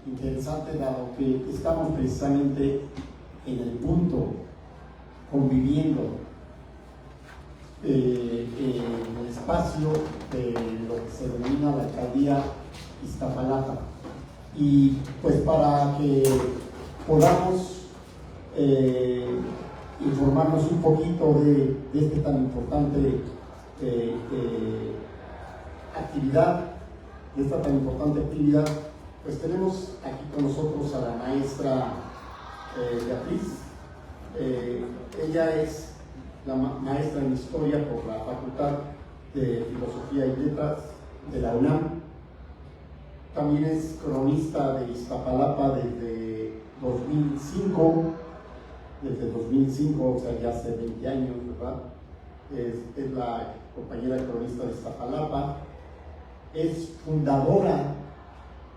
interesante, dado que estamos precisamente en el punto, conviviendo en el espacio de lo que se denomina la alcaldía Iztapalapa. Y pues para que podamos informarnos un poquito de esta tan importante actividad, pues tenemos aquí con nosotros a la maestra Beatriz. Ella es la maestra en Historia por la Facultad de Filosofía y Letras de la UNAM. También es cronista de Iztapalapa desde 2005, o sea, ya hace 20 años, ¿verdad? Es la compañera cronista de Iztapalapa. Es fundadora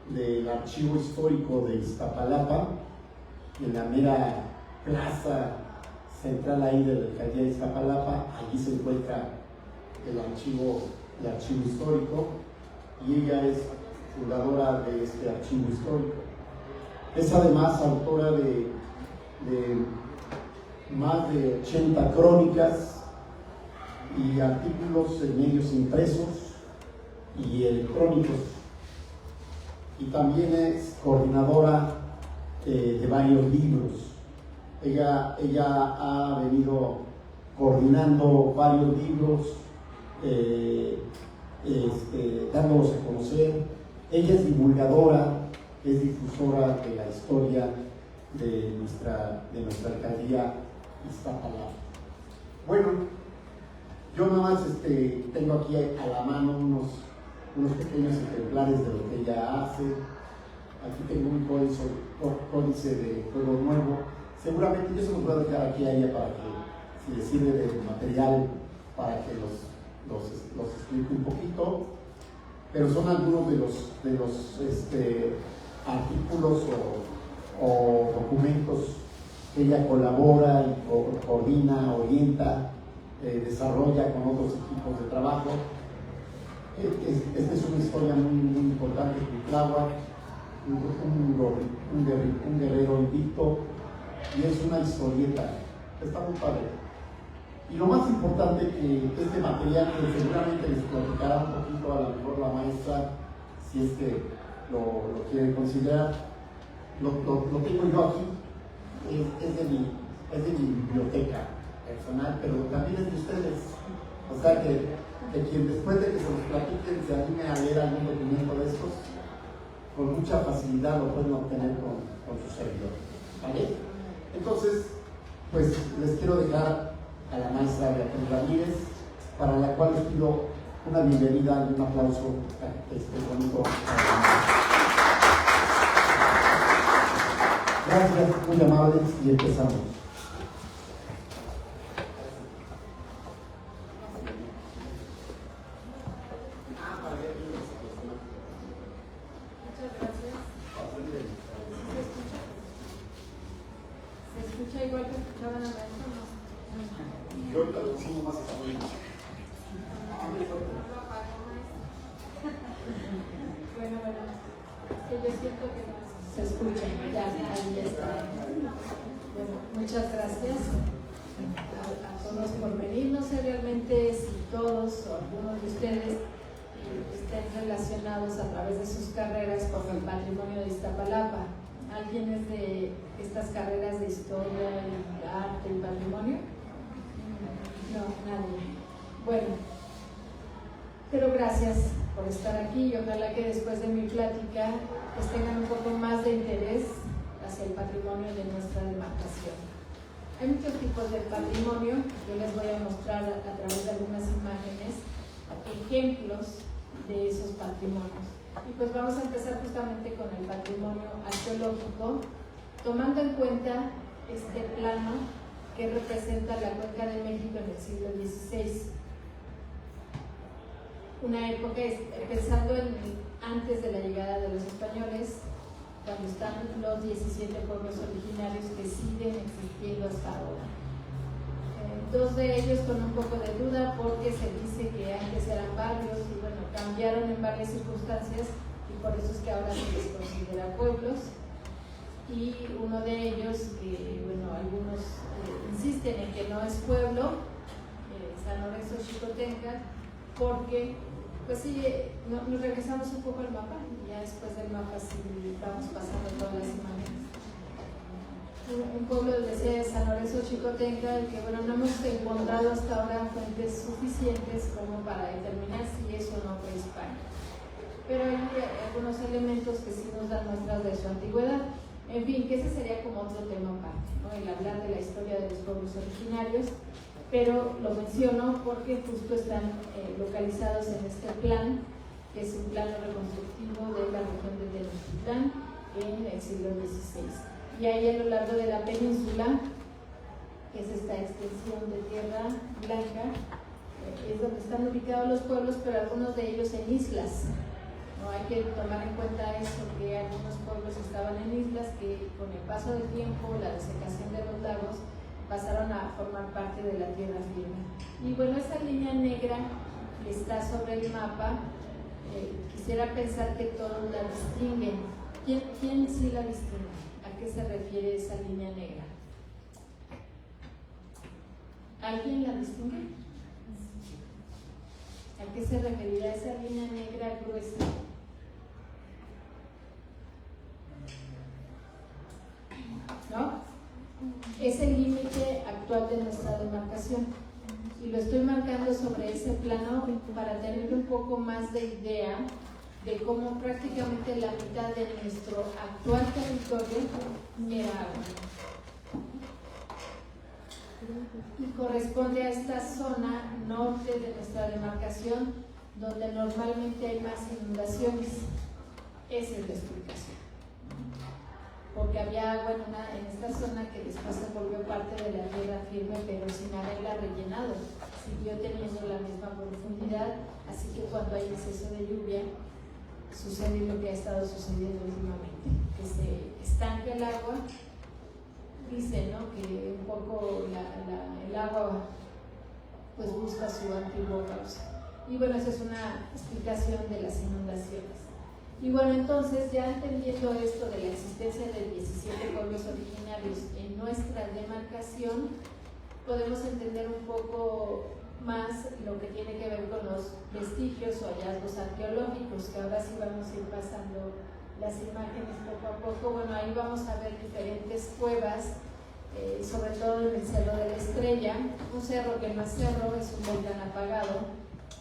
del Archivo Histórico de Iztapalapa, en la mera plaza central ahí de la alcaldía de Iztapalapa. Allí se encuentra el archivo histórico, y ella es fundadora de este archivo histórico. Es además autora de más de 80 crónicas y artículos en medios impresos y electrónicos, y también es coordinadora de varios libros. Ella ha venido coordinando varios libros, dándolos a conocer. Ella es divulgadora, es difusora de la historia de nuestra alcaldía Iztapalapa. Bueno, yo nada más tengo aquí a la mano unos pequeños ejemplares de lo que ella hace. Aquí tengo un códice de Fuego Nuevo. Seguramente yo se los voy a dejar aquí a ella para que, si le sirve de material, para que los explique un poquito. Pero son algunos de los artículos o documentos que ella colabora y coordina, orienta, desarrolla con otros equipos de trabajo. Esta es una historia muy importante de Tláhuac, un guerrero invicto, y es una historieta. Está muy padre. Y lo más importante, que este material, que seguramente les platicará un poquito a lo mejor la maestra, si es que lo quieren considerar, lo tengo yo aquí. Es de mi biblioteca personal, pero también es de ustedes. O sea que quien después de que se los platiquen se anime a leer algún documento de estos, con mucha facilidad lo pueden obtener con su servidor. ¿Vale? Entonces, pues les quiero dejar a la maestra Beatriz Ramírez, para la cual les pido una bienvenida y un aplauso a este bonito. Gracias, muy amables, y empezamos. Muchas gracias. ¿Se escucha igual que escuchaba la maestra? No. Yo ahorita lo pusimos más Bueno, que yo siento que no se escucha, ya ahí está. Bueno, muchas gracias a todos por venir. No sé realmente si todos o algunos de ustedes estén relacionados a través de sus carreras con el patrimonio de Iztapalapa. ¿Alguien es de estas carreras de historia, arte y patrimonio? No, nadie. Bueno, pero gracias por estar aquí, y ojalá que después de mi plática pues tengan un poco más de interés hacia el patrimonio de nuestra demarcación. Hay muchos tipos de patrimonio. Yo les voy a mostrar a través de algunas imágenes ejemplos de esos patrimonios. Y pues vamos a empezar justamente con el patrimonio arqueológico, tomando en cuenta este plano que representa la Cuenca de México en el siglo XVI. Una época, pensando antes de la llegada de los españoles, cuando están los 17 pueblos originarios que siguen existiendo hasta ahora. Dos de ellos con un poco de duda, porque se dice que antes eran barrios y bueno, cambiaron en varias circunstancias, y por eso es que ahora se les considera pueblos. y uno de ellos, que bueno, algunos insisten en que no es pueblo, San Lorenzo Xicotenca, porque pues sí, nos regresamos un poco al mapa, y ya después del mapa sí vamos pasando todas las imágenes. Un pueblo de San Lorenzo Xicotenca, el que bueno, no hemos encontrado hasta ahora fuentes suficientes como para determinar si es o no prehispánico, pero hay algunos elementos que sí nos dan muestras de su antigüedad. En fin, que ese sería como otro tema aparte, ¿no? El hablar de la historia de los pueblos originarios, pero lo menciono porque justo están localizados en este plan, que es un plano reconstructivo de la región de Tenochtitlán en el siglo XVI. Y ahí a lo largo de la península, que es esta extensión de tierra blanca, es donde están ubicados los pueblos, pero algunos de ellos en islas. No hay que tomar en cuenta eso, que algunos pueblos estaban en islas que con el paso del tiempo, la desecación de los lagos, pasaron a formar parte de la tierra firme. Y bueno, esa línea negra que está sobre el mapa, quisiera pensar que todos la distinguen. ¿Quién sí la distingue? ¿A qué se refiere esa línea negra? ¿Alguien la distingue? ¿A qué se referirá esa línea negra gruesa? ¿No? Es el límite actual de nuestra demarcación, y lo estoy marcando sobre ese plano para tener un poco más de idea de cómo prácticamente la mitad de nuestro actual territorio era agua. Y corresponde a esta zona norte de nuestra demarcación, donde normalmente hay más inundaciones. Esa es la explicación. Porque había agua en esta zona que después se volvió parte de la tierra firme, pero sin haberla rellenado. Siguió teniendo la misma profundidad, así que cuando hay exceso de lluvia, sucede lo que ha estado sucediendo últimamente, que se estanca el agua. Dice, ¿no?, que un poco el agua pues busca su antiguo cauce. Y bueno, esa es una explicación de las inundaciones. Y bueno, entonces, ya entendiendo esto de la existencia de 17 pueblos originarios en nuestra demarcación, podemos entender un poco más lo que tiene que ver con los vestigios o hallazgos arqueológicos, que ahora sí vamos a ir pasando las imágenes poco a poco. Bueno, ahí vamos a ver diferentes cuevas, sobre todo en el Cerro de la Estrella, un cerro que no es cerro, es un volcán apagado,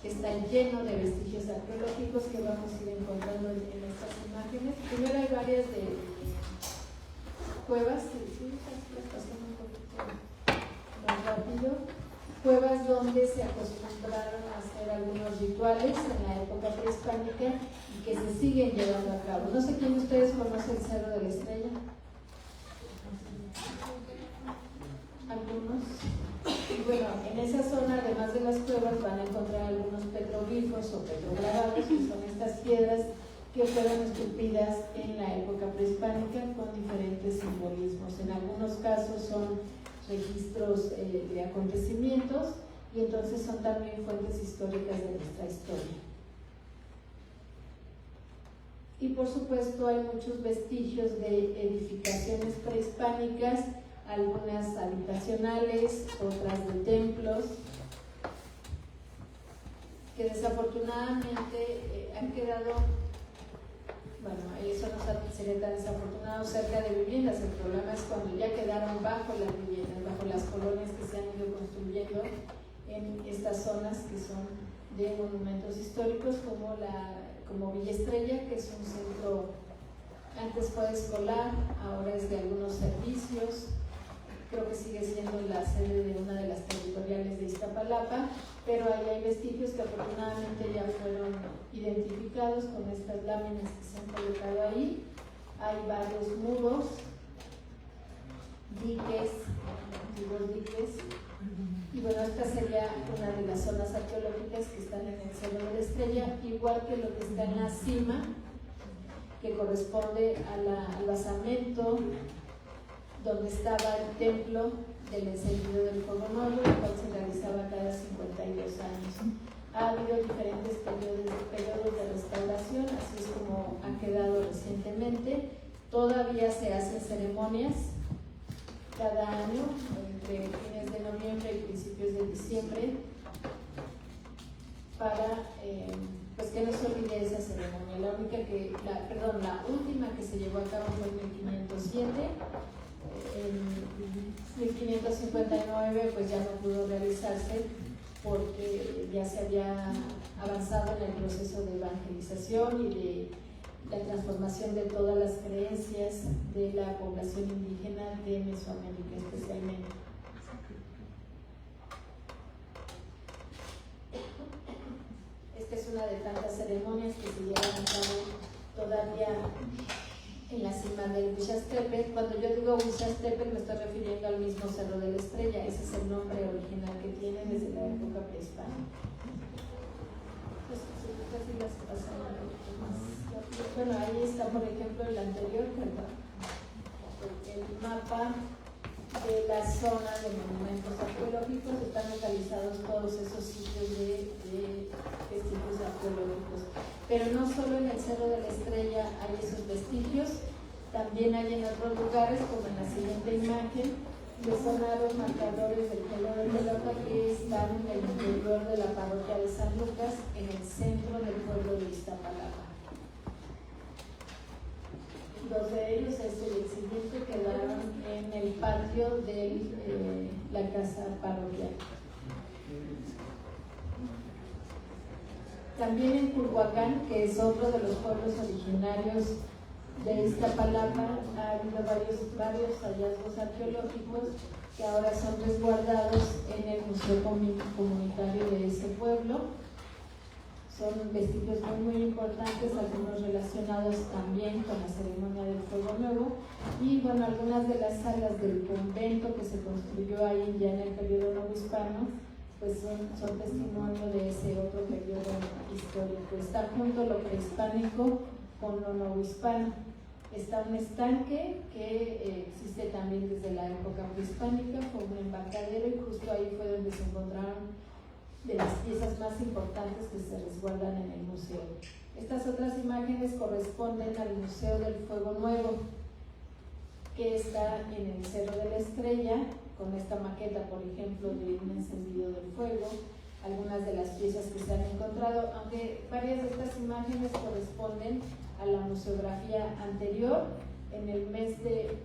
que está lleno de vestigios arqueológicos que vamos a ir encontrando en estas imágenes. Primero hay varias de cuevas, las pasamos un poquito más rápido, cuevas donde se acostumbraron a hacer algunos rituales en la época prehispánica y que se siguen llevando a cabo. No sé quién de ustedes conoce el Cerro de la Estrella. Algunos. Y bueno, en esa zona, además de las cuevas, van a encontrar algunos petroglifos o petrograbados, que son estas piedras que fueron esculpidas en la época prehispánica con diferentes simbolismos. En algunos casos son registros de acontecimientos, y entonces son también fuentes históricas de nuestra historia. Y por supuesto hay muchos vestigios de edificaciones prehispánicas, algunas habitacionales, otras de templos, que desafortunadamente han quedado, bueno, eso no sería tan desafortunado, cerca de viviendas. El problema es cuando ya quedaron bajo las viviendas, bajo las colonias que se han ido construyendo en estas zonas que son de monumentos históricos, como Villa Estrella, que es un centro, antes fue escolar, ahora es de algunos servicios. Creo que sigue siendo la sede de una de las territoriales de Iztapalapa, pero ahí hay vestigios que afortunadamente ya fueron identificados con estas láminas que se han colocado ahí. Hay varios muros, diques, antiguos diques, y bueno, esta sería una de las zonas arqueológicas que están en el Cerro de la Estrella, igual que lo que está en la cima, que corresponde al basamento donde estaba el templo del encendido del fuego nuevo, el cual se realizaba cada 52 años. Ha habido diferentes periodos de restauración, así es como ha quedado recientemente. todavía se hacen ceremonias cada año, entre fines de noviembre y principios de diciembre, para pues que no se olvide esa ceremonia. La última que se llevó a cabo fue en 1507. En 1559 pues ya no pudo realizarse porque ya se había avanzado en el proceso de evangelización y de la transformación de todas las creencias de la población indígena de Mesoamérica especialmente. Esta es una de tantas ceremonias que se llevan a cabo todavía en la cima del Huixastepetl. Cuando yo digo Huixastepetl me estoy refiriendo al mismo Cerro de la Estrella. Ese es el nombre original que tiene desde la época prehispánica. Bueno, ahí está, por ejemplo, el anterior, ¿verdad? El mapa de la zona de monumentos arqueológicos. Están localizados todos esos sitios de vestigios arqueológicos. Pero no solo en el Cerro de la Estrella hay esos vestigios, también hay en otros lugares, como en la siguiente imagen, que son aros marcadores del pueblo de Pelota, que están en el interior de la parroquia de San Lucas, en el centro del pueblo de Iztapalapa. Dos de ellos, este y el siguiente, quedaron en el patio de la casa parroquial. También en Culhuacán, que es otro de los pueblos originarios de Iztapalapa, ha habido varios hallazgos arqueológicos que ahora son resguardados en el Museo Comunitario de ese pueblo. Son vestigios muy importantes, algunos relacionados también con la ceremonia del Fuego Nuevo. Y bueno, algunas de las salas del convento que se construyó ahí ya en el periodo novohispano, pues son testimonio de ese otro periodo histórico. Está junto lo prehispánico con lo novohispano. Está un estanque que existe también desde la época prehispánica, fue un embarcadero y justo ahí fue donde se encontraron de las piezas más importantes que se resguardan en el museo. Estas otras imágenes corresponden al Museo del Fuego Nuevo, que está en el Cerro de la Estrella, con esta maqueta, por ejemplo, de un encendido del fuego, algunas de las piezas que se han encontrado, aunque varias de estas imágenes corresponden a la museografía anterior. En el mes de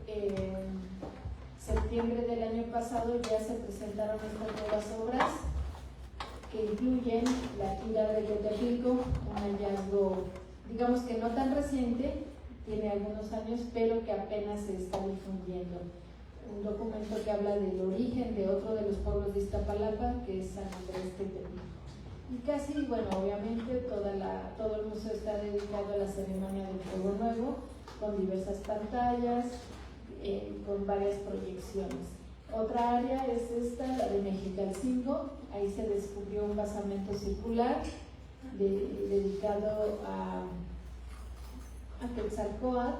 septiembre del año pasado ya se presentaron estas nuevas obras, que incluyen la tira de Teotihuacán, un hallazgo, digamos que no tan reciente, tiene algunos años, pero que apenas se está difundiendo. Un documento que habla del origen de otro de los pueblos de Iztapalapa, que es San Andrés Teotihuacán. Y casi, bueno, obviamente todo el museo está dedicado a la ceremonia del Fuego Nuevo, con diversas pantallas, con varias proyecciones. Otra área es esta, la de Mexicalcingo. Ahí se descubrió un basamento circular dedicado a Quetzalcóatl,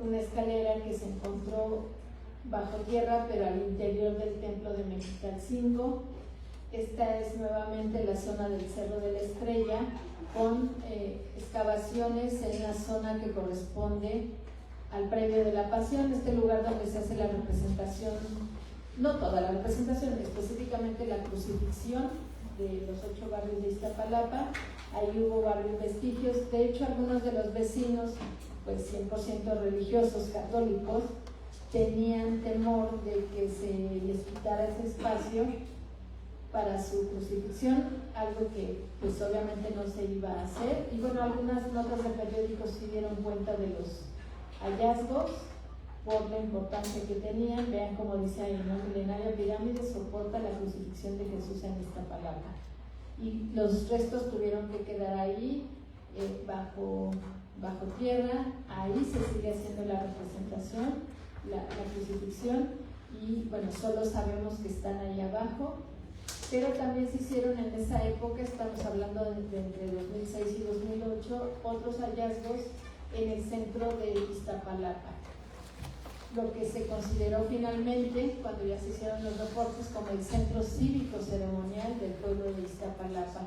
una escalera que se encontró bajo tierra, pero al interior del templo de Mexicalcingo. Esta es nuevamente la zona del Cerro de la Estrella, con excavaciones en la zona que corresponde al predio de la Pasión, este lugar donde se hace la representación, no toda la representación, específicamente la crucifixión de los 8 barrios de Iztapalapa. Ahí hubo varios vestigios. De hecho, algunos de los vecinos, pues 100% religiosos católicos, tenían temor de que se les quitara ese espacio para su crucifixión, algo que pues obviamente no se iba a hacer. Y bueno, algunas notas de periódicos sí dieron cuenta de los hallazgos por la importancia que tenían. Vean cómo dice ahí, una milenaria pirámide soporta la crucifixión de Jesús en Iztapalapa. Y los restos tuvieron que quedar ahí, bajo tierra. Ahí se sigue haciendo la representación, la crucifixión, y bueno, solo sabemos que están ahí abajo. Pero también se hicieron en esa época, estamos hablando de entre 2006 y 2008, otros hallazgos en el centro de Iztapalapa, lo que se consideró finalmente, cuando ya se hicieron los reportes, como el centro cívico ceremonial del pueblo de Iztapalapa.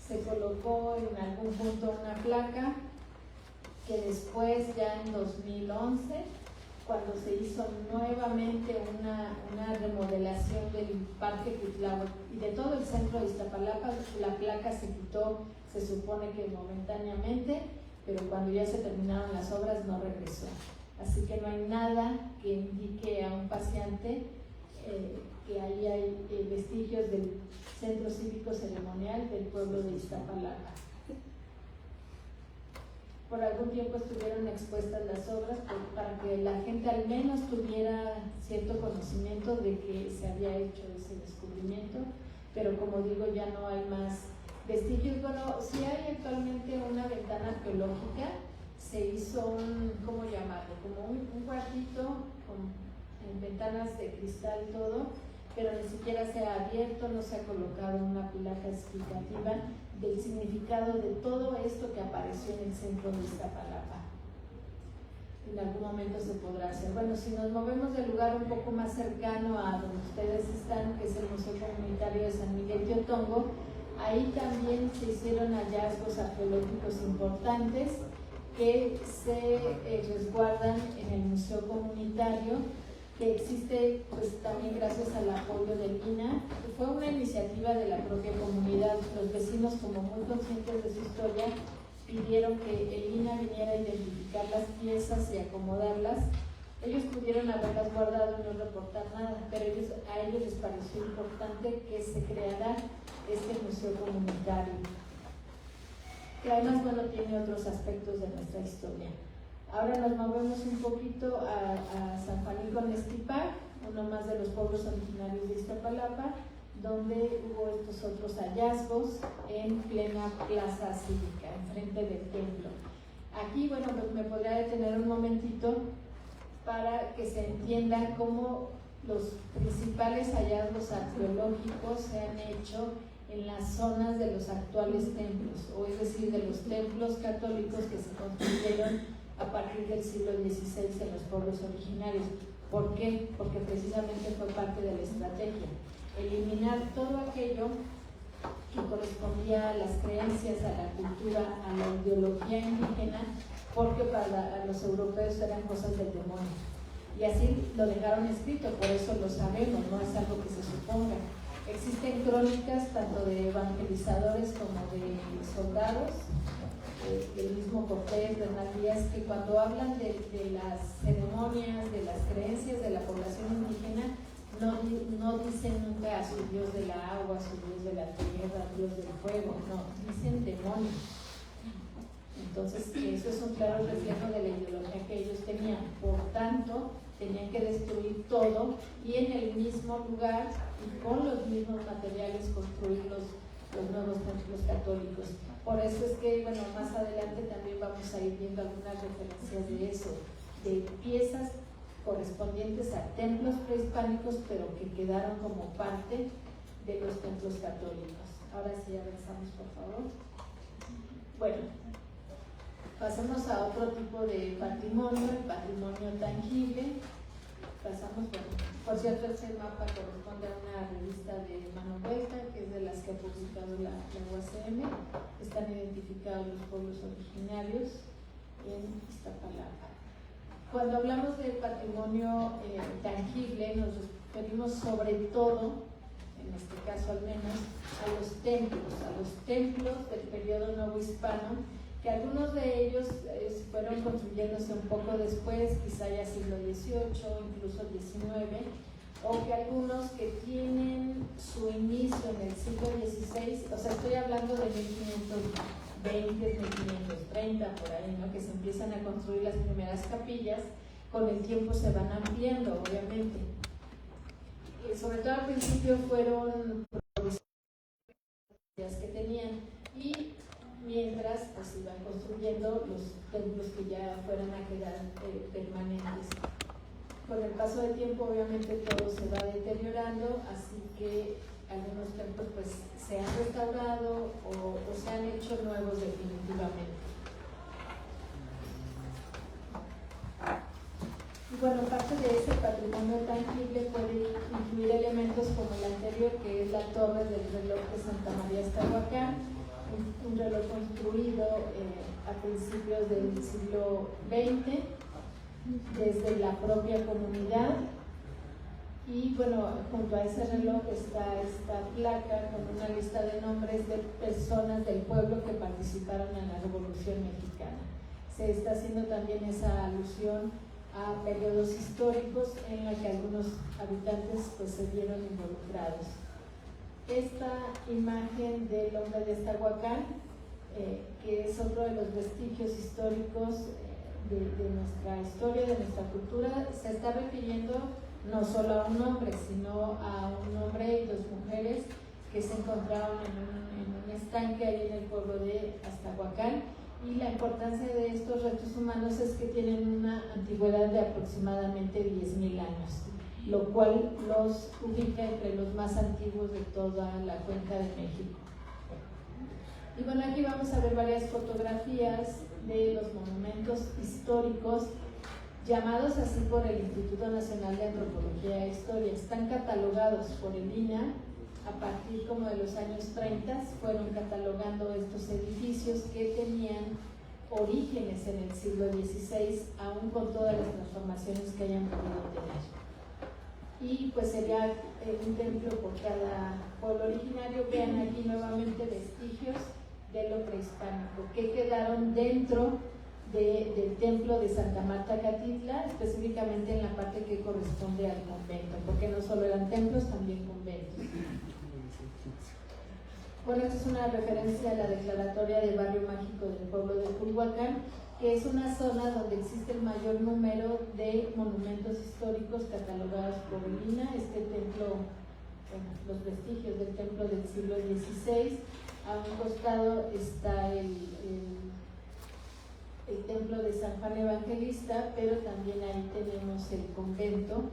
Se colocó en algún punto una placa que después, ya en 2011, cuando se hizo nuevamente una remodelación del Parque Cuitláhuac y de todo el centro de Iztapalapa, la placa se quitó, se supone que momentáneamente, pero cuando ya se terminaron las obras no regresó. Así que no hay nada que indique a un paseante que ahí hay vestigios del centro cívico ceremonial del pueblo de Iztapalapa. Por algún tiempo estuvieron expuestas las obras para que la gente al menos tuviera cierto conocimiento de que se había hecho ese descubrimiento, pero como digo, ya no hay más vestigios. Bueno, sí hay actualmente una ventana arqueológica, se hizo ¿cómo llamarlo? Como un cuartito con ventanas de cristal y todo, pero ni siquiera se ha abierto, no se ha colocado una placa explicativa del significado de todo esto que apareció en el centro de Iztapalapa. En algún momento se podrá hacer. Bueno, si nos movemos del lugar un poco más cercano a donde ustedes están, que es el Museo Comunitario de San Miguel Teotongo, ahí también se hicieron hallazgos arqueológicos importantes que se resguardan en el Museo Comunitario, que existe pues también gracias al apoyo del INAH. Fue una iniciativa de la propia comunidad. Los vecinos, como muy conscientes de su historia, pidieron que el INAH viniera a identificar las piezas y acomodarlas. Ellos pudieron haberlas guardado y no reportar nada, pero a ellos les pareció importante que se creara este museo comunitario, que además, bueno, tiene otros aspectos de nuestra historia. Ahora nos movemos un poquito a San Juanín con Estipac, uno más de los pueblos originarios de Iztapalapa, donde hubo estos otros hallazgos en plena plaza cívica, enfrente del templo. Aquí, bueno, pues me podría detener un momentito para que se entienda cómo los principales hallazgos arqueológicos se han hecho en las zonas de los actuales templos, o es decir, de los templos católicos que se construyeron a partir del siglo XVI en los pueblos originarios. ¿Por qué? Porque precisamente fue parte de la estrategia, eliminar todo aquello que correspondía a las creencias, a la cultura, a la ideología indígena, porque para los europeos eran cosas del demonio. Y así lo dejaron escrito, por eso lo sabemos, no es algo que se suponga. Existen crónicas tanto de evangelizadores como de soldados, el mismo Cortés, Bernal Díaz, que cuando hablan de las ceremonias, de las creencias de la población indígena, no dicen nunca a su dios de la agua, a su dios de la tierra, dios del fuego, no, dicen demonio. Entonces, eso es un claro reflejo de la ideología que ellos tenían. Por tanto, tenían que destruir todo y en el mismo lugar y con los mismos materiales construir los nuevos templos católicos. Por eso es que, bueno, más adelante también vamos a ir viendo algunas referencias de eso, de piezas correspondientes a templos prehispánicos, pero que quedaron como parte de los templos católicos. Ahora sí, avanzamos, por favor. Bueno, pasemos a otro tipo de patrimonio, el patrimonio tangible. Pasamos, bueno, por cierto, ese mapa corresponde a una revista de Mano Vuelta, que es de las que ha publicado la UACM. Están identificados los pueblos originarios en Iztapalapa. Cuando hablamos de patrimonio tangible, nos referimos sobre todo, en este caso al menos, a los templos del periodo novohispano, que algunos de ellos fueron construyéndose un poco después, quizá ya siglo XVIII, incluso XIX, o que algunos que tienen su inicio en el siglo XVI, o sea, estoy hablando de 1520, 1530, por ahí, ¿no? Que se empiezan a construir las primeras capillas, con el tiempo se van ampliando, obviamente. Sobre todo al principio fueron que tenían, y mientras pues iban construyendo los templos que ya fueran a quedar permanentes. Con el paso del tiempo obviamente todo se va deteriorando, así que algunos templos pues se han restaurado o se han hecho nuevos definitivamente. Y bueno, parte de ese patrimonio tangible puede incluir elementos como el anterior, que es la torre del reloj de Santa María Estahuacán, un reloj construido a principios del siglo XX desde la propia comunidad. Y bueno, junto a ese reloj está esta placa con una lista de nombres de personas del pueblo que participaron en la Revolución Mexicana. Se está haciendo también esa alusión a periodos históricos en los que algunos habitantes pues se vieron involucrados. Esta imagen del hombre de Iztahuacán, que es otro de los vestigios históricos de nuestra historia, de nuestra cultura, se está refiriendo no solo a un hombre, sino a un hombre y dos mujeres que se encontraron en un estanque ahí en el pueblo de Iztahuacán. Y la importancia de estos restos humanos es que tienen una antigüedad de aproximadamente 10.000 años, lo cual los ubica entre los más antiguos de toda la cuenca de México. Y bueno, aquí vamos a ver varias fotografías de los monumentos históricos llamados así por el Instituto Nacional de Antropología e Historia. Están catalogados por el INAH. A partir como de los años 30 fueron catalogando estos edificios que tenían orígenes en el siglo XVI, aún con todas las transformaciones que hayan podido tener. Y pues sería un templo por cada pueblo originario. Vean aquí nuevamente vestigios de lo prehispánico que quedaron dentro del templo de Santa Marta Catitla, específicamente en la parte que corresponde al convento, porque no solo eran templos, también conventos. Bueno, esta es una referencia a la declaratoria de Barrio Mágico del pueblo de Culhuacán, que es una zona donde existe el mayor número de monumentos históricos catalogados por el INAH. Este templo, bueno, los vestigios del templo del siglo XVI. A un costado está el templo de San Juan Evangelista, pero también ahí tenemos el convento,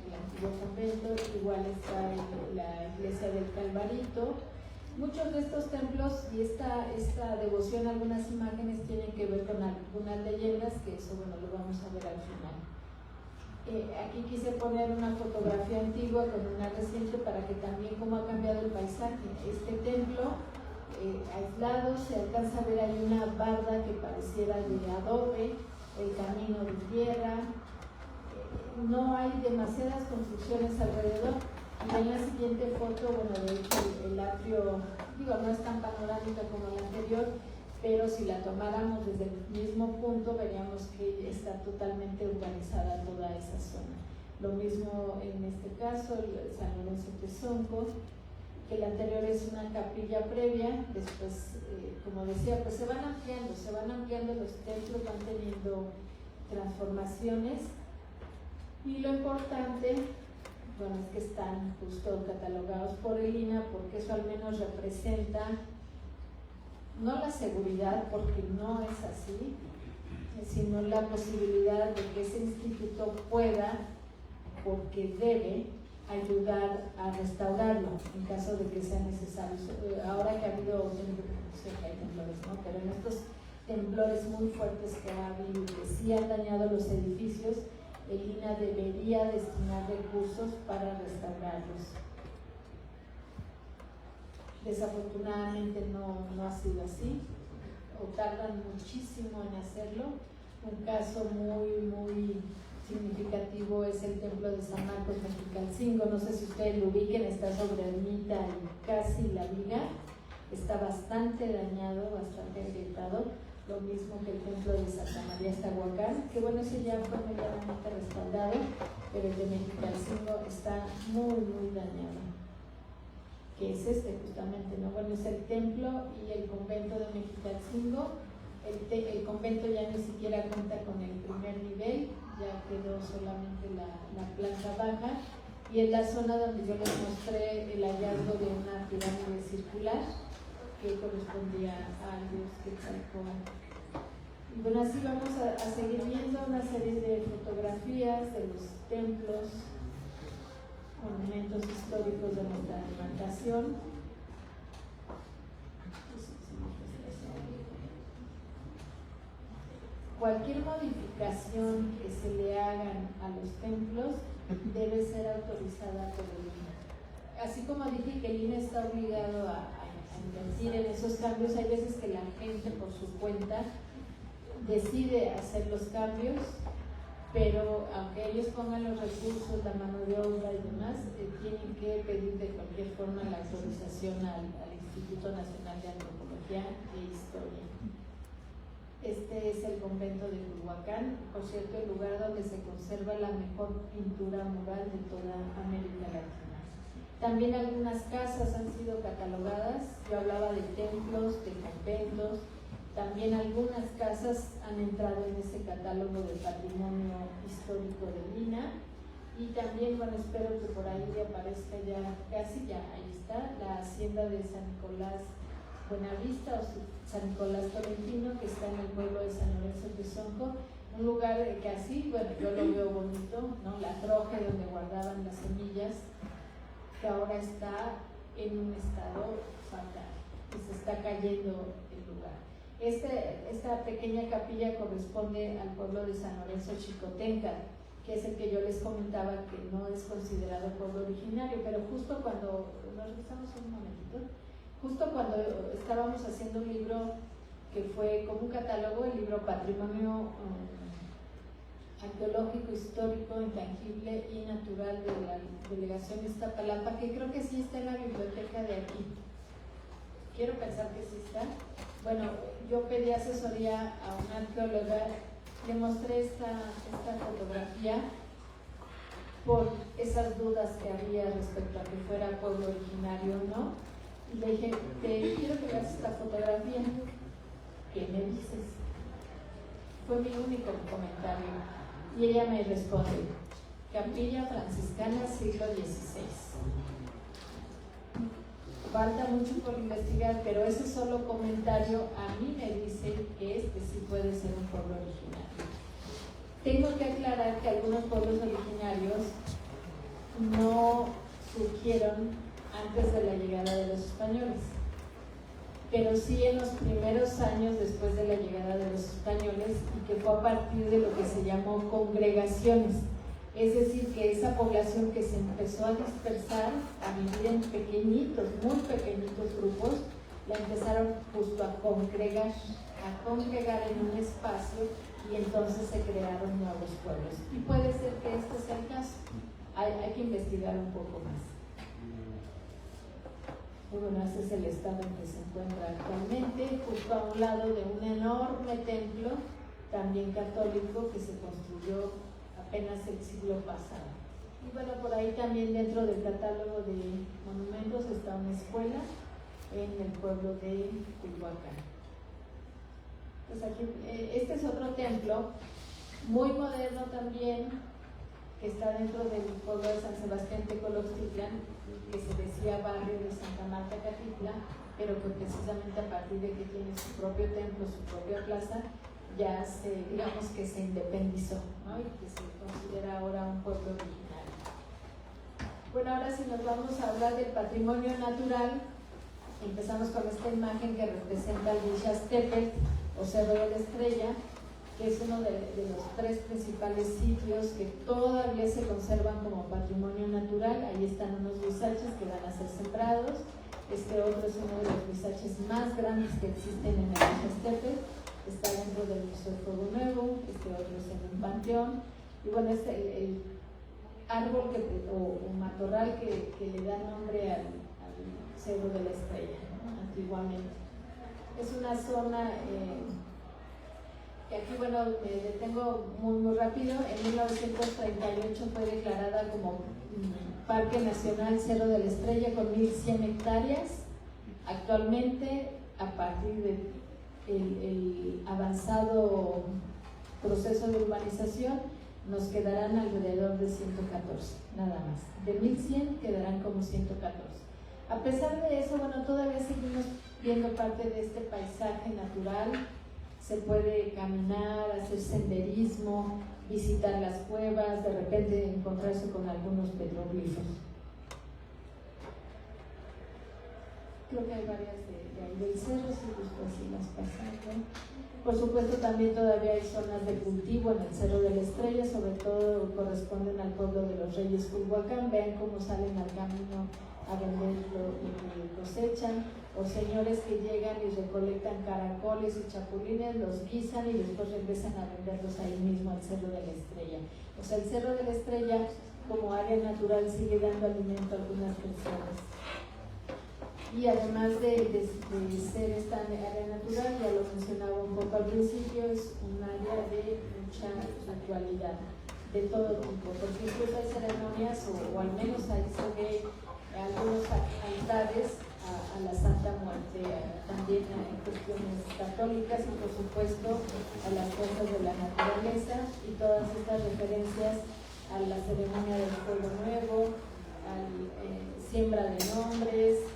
el antiguo convento. Igual está la iglesia del Calvarito. Muchos de estos templos y esta devoción a algunas imágenes tienen que ver con algunas leyendas, que eso bueno lo vamos a ver al final. Aquí quise poner una fotografía antigua con una reciente para que también cómo ha cambiado el paisaje. Este templo aislado se alcanza a ver ahí una barda que pareciera de adobe, el camino de tierra, no hay demasiadas construcciones alrededor. Y en la siguiente foto, bueno, de hecho el atrio, digo, no es tan panorámica como la anterior, pero si la tomáramos desde el mismo punto veríamos que está totalmente urbanizada toda esa zona. Lo mismo en este caso, el San Lorenzo Tezonco, que el anterior es una capilla previa. Después, como decía, pues se van ampliando los templos, van teniendo transformaciones, y lo importante, bueno, es que están justo catalogados por el INAH, porque eso al menos representa no la seguridad, porque no es así, sino la posibilidad de que ese instituto pueda, porque debe, ayudar a restaurarlo en caso de que sea necesario. Ahora que ha habido, hay temblores, ¿no? Pero en estos temblores muy fuertes que ha habido, que sí han dañado los edificios, el INAH debería destinar recursos para restaurarlos. Desafortunadamente no ha sido así, o tardan muchísimo en hacerlo. Un caso muy significativo es el templo de San Marcos Mexicalcingo. No sé si ustedes lo ubiquen, está sobre ermita y casi la viga, está bastante dañado, bastante agrietado. Lo mismo que el templo de Santa María Iztahuacán, que bueno, ese ya fue medianamente respaldado, pero el de Mexicalcingo está muy dañado, que es este justamente, ¿no? Bueno, es el templo y el convento de Mexicalcingo. El convento ya ni siquiera cuenta con el primer nivel, ya quedó solamente la planta baja, y es la zona donde yo les mostré el hallazgo de una pirámide circular que correspondía al dios Quetzalcóatl. Y bueno, así vamos a seguir viendo una serie de fotografías de los templos, monumentos históricos de nuestra demarcación. Cualquier modificación que se le hagan a los templos debe ser autorizada por el INAH. Así como dije que el INAH está obligado a invertir en esos cambios. Hay veces que la gente por su cuenta decide hacer los cambios, pero aunque ellos pongan los recursos, la mano de obra y demás, tienen que pedir de cualquier forma la autorización al Instituto Nacional de Antropología e Historia. Este es el convento de Culhuacán, por cierto, el lugar donde se conserva la mejor pintura mural de toda América Latina. También algunas casas han sido catalogadas, yo hablaba de templos, de conventos, también algunas casas han entrado en ese catálogo de patrimonio histórico de Lina, y también, bueno, espero que por ahí aparezca ya, casi ya, ahí está, la hacienda de San Nicolás Buenavista o San Nicolás Tolentino, que está en el pueblo de San Lorenzo de Sonco, un lugar que así, bueno, yo lo veo bonito, ¿no? La troje donde guardaban las semillas, que ahora está en un estado fatal, que se está cayendo el lugar. Esta pequeña capilla corresponde al pueblo de San Lorenzo Xicotenca, que es el que yo les comentaba que no es considerado pueblo originario, pero justo cuando, nos regresamos un momentito, justo cuando estábamos haciendo un libro que fue como un catálogo, el libro Patrimonio Arqueológico, Histórico, Intangible y Natural de la Delegación Iztapalapa, que creo que sí está en la biblioteca de aquí. Quiero pensar que sí está. Bueno, yo pedí asesoría a una arqueóloga, le mostré esta fotografía por esas dudas que había respecto a que fuera pueblo originario o no. Y le dije, quiero que veas esta fotografía. ¿Qué me dices? Fue mi único comentario. Y ella me responde, Capilla Franciscana, siglo XVI. Falta mucho por investigar, pero ese solo comentario a mí me dice que sí puede ser un pueblo originario. Tengo que aclarar que algunos pueblos originarios no surgieron antes de la llegada de los españoles, pero sí en los primeros años después de la llegada de los españoles, y que fue a partir de lo que se llamó congregaciones. Es decir, que esa población que se empezó a dispersar, a vivir en pequeñitos, muy pequeñitos grupos, la empezaron justo a congregar en un espacio, y entonces se crearon nuevos pueblos. Y puede ser que este sea el caso. Hay que investigar un poco más. Y bueno, ese es el estado en que se encuentra actualmente, justo a un lado de un enorme templo, también católico, que se construyó apenas el siglo pasado. Y bueno, por ahí también dentro del catálogo de monumentos está una escuela en el pueblo de Culhuacán. Pues aquí, este es otro templo, muy moderno también, que está dentro del pueblo de San Sebastián Tecolochtitlan, que se decía barrio de Santa Marta Catitla, pero que precisamente a partir de que tiene su propio templo, su propia plaza, ya digamos que se independizó, ¿no? Y que se considera ahora un pueblo originario. Bueno, ahora sí nos vamos a hablar del patrimonio natural. Empezamos con esta imagen que representa el Huixastepetl, o Cerro de la Estrella, que es uno de los 3 principales sitios que todavía se conservan como patrimonio natural. Ahí están unos huizaches que van a ser sembrados. Este otro es uno de los huizaches más grandes que existen en el Huixastepetl. Está dentro del Museo de Fuego Nuevo, este otro es en un panteón. Y bueno, es el árbol o matorral que le da nombre al Cerro de la Estrella, ¿no? Antiguamente. Es una zona que aquí, bueno, me detengo muy rápido. En 1938 fue declarada como Parque Nacional Cerro de la Estrella con 1.100 hectáreas. Actualmente, a partir del avanzado proceso de urbanización, nos quedarán alrededor de 114, nada más. De 1.100 quedarán como 114. A pesar de eso, bueno, todavía seguimos viendo parte de este paisaje natural. Se puede caminar, hacer senderismo, visitar las cuevas, de repente encontrarse con algunos petroglifos. Creo que hay varias de ahí del cerro, si gusto así las pasando. Por supuesto, también todavía hay zonas de cultivo en el Cerro de la Estrella, sobre todo corresponden al pueblo de los Reyes Culhuacán. Vean cómo salen al camino a vender lo que cosechan, o señores que llegan y recolectan caracoles y chapulines, los guisan y después regresan a venderlos ahí mismo al Cerro de la Estrella. O sea, el Cerro de la Estrella como área natural sigue dando alimento a algunas personas. Y además de ser esta área natural, ya lo mencionaba un poco al principio, es un área de mucha ritualidad de todo tipo, porque incluso hay ceremonias, o al menos ahí se ve algunos altares a la Santa Muerte, también en cuestiones católicas y por supuesto a las fuerzas de la naturaleza, y todas estas referencias a la ceremonia del fuego nuevo, a siembra de nombres,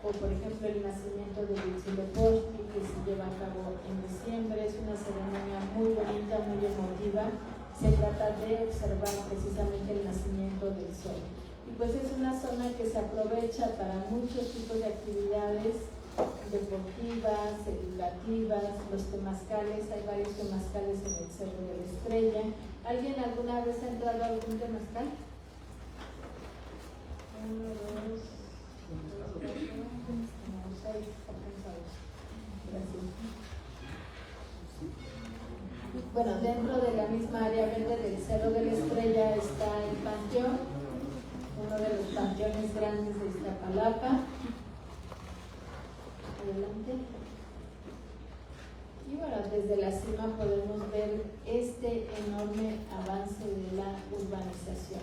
o por ejemplo el nacimiento de Huitzilopochtli, que se lleva a cabo en diciembre. Es una ceremonia muy bonita, muy emotiva. Se trata de observar precisamente el nacimiento del sol. Y pues es una zona que se aprovecha para muchos tipos de actividades deportivas, educativas, los temazcales. Hay varios temazcales en el Cerro de la Estrella. ¿Alguien alguna vez ha entrado a algún temazcal? 1, 2, 3, 4, 6, gracias. Bueno, dentro de la misma área verde del Cerro de la Estrella está el panteón, uno de los panteones grandes de Iztapalapa. Adelante. Y bueno, desde la cima podemos ver este enorme avance de la urbanización.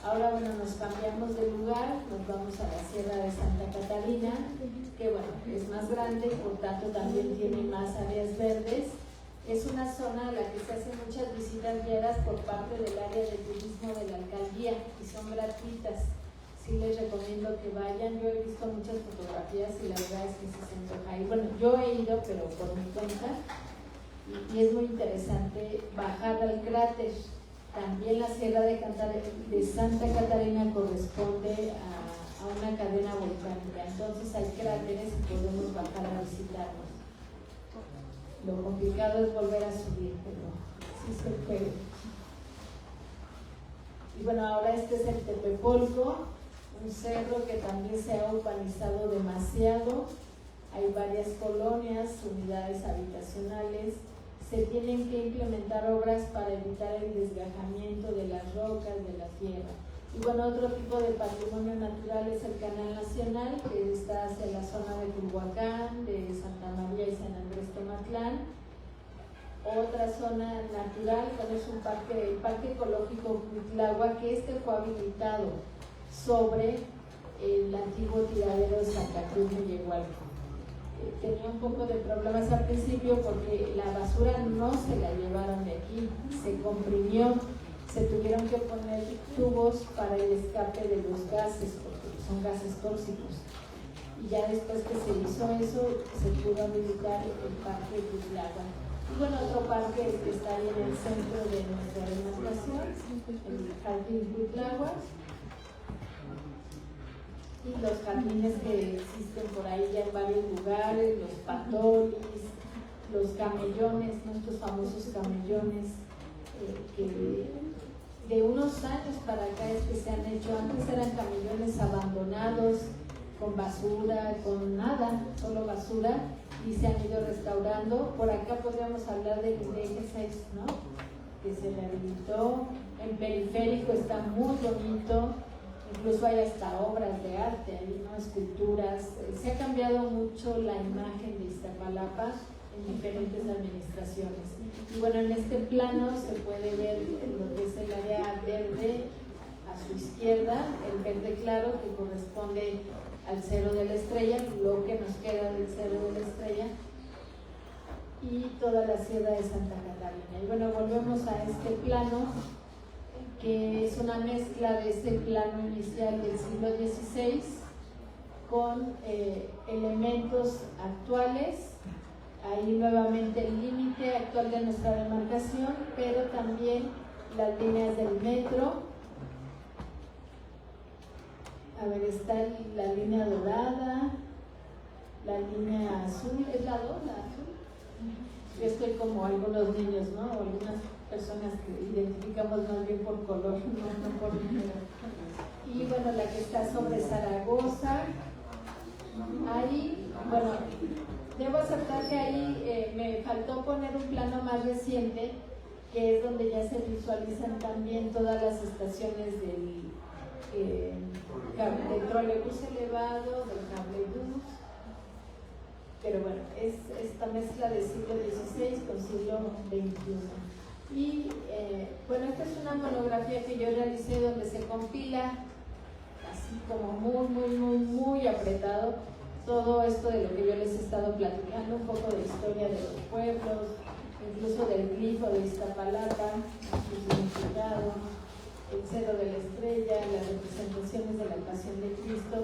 Ahora, bueno, nos cambiamos de lugar, nos vamos a la Sierra de Santa Catarina, que bueno, es más grande, por tanto también tiene más áreas verdes. Es una zona a la que se hacen muchas visitas guiadas por parte del área de turismo de la alcaldía y son gratuitas. Sí les recomiendo que vayan. Yo he visto muchas fotografías y la verdad es que se antoja. Y bueno, yo he ido, pero por mi cuenta, y es muy interesante bajar al cráter. También la Sierra de Santa Catarina corresponde a una cadena volcánica, entonces hay cráteres y podemos bajar a visitarlos. Lo complicado es volver a subir, pero sí se puede. Y bueno, ahora este es el Tepepolco, un cerro que también se ha urbanizado demasiado. Hay varias colonias, unidades habitacionales. Se tienen que implementar obras para evitar el desgajamiento de las rocas, de la tierra. Y bueno, otro tipo de patrimonio natural es el Canal Nacional, que está hacia la zona de Culhuacán, de Santa María y San Andrés Tomatlán. Otra zona natural, es un parque, el Parque Ecológico Cuitlahua, que fue habilitado sobre el antiguo tiradero de Santa Cruz de Yehualco. Tenía un poco de problemas al principio porque la basura no se la llevaron de aquí, se comprimió, se tuvieron que poner tubos para el escape de los gases, porque son gases tóxicos. Y ya después que se hizo eso, se pudo habilitar el Parque Cuitlahua. Y bueno, otro parque que está ahí en el centro de nuestra demarcación, el Jardín Cuitlahua. Y los jardines que existen por ahí ya en varios lugares, los patolis, los camellones, nuestros famosos camellones, que de unos años para acá es que se han hecho. Antes eran camellones abandonados, con basura, con nada, solo basura, y se han ido restaurando. Por acá podríamos hablar del Eje 6, ¿no?, que se rehabilitó. En Periférico está muy bonito. Incluso hay hasta obras de arte, hay, ¿no?, esculturas. Se ha cambiado mucho la imagen de Iztapalapa en diferentes administraciones. Y bueno, en este plano se puede ver lo que es el área verde a su izquierda, el verde claro que corresponde al Cerro de la Estrella, lo que nos queda del Cerro de la Estrella, y toda la Sierra de Santa Catarina. Y bueno, volvemos a este plano, que es una mezcla de ese plano inicial del siglo XVI con elementos actuales. Ahí nuevamente el límite actual de nuestra demarcación, pero también las líneas del metro. A ver, está la línea dorada, la línea azul, ¿es la 2, la azul? Yo estoy como algunos niños, ¿no? O algunas personas que identificamos más bien por color, no por número. Y bueno, la que que está sobre Zaragoza. Ahí, bueno, debo aceptar que ahí me faltó poner un plano más reciente, que es donde ya se visualizan también todas las estaciones del trolebús elevado, del cablebús. Pero bueno, es esta mezcla de siglo XVI con siglo XXI. Y bueno, esta es una monografía que yo realicé donde se compila así como muy apretado todo esto de lo que yo les he estado platicando, un poco de historia de los pueblos, incluso del glifo de Iztapalapa, su significado, el cero de la estrella, las representaciones de la Pasión de Cristo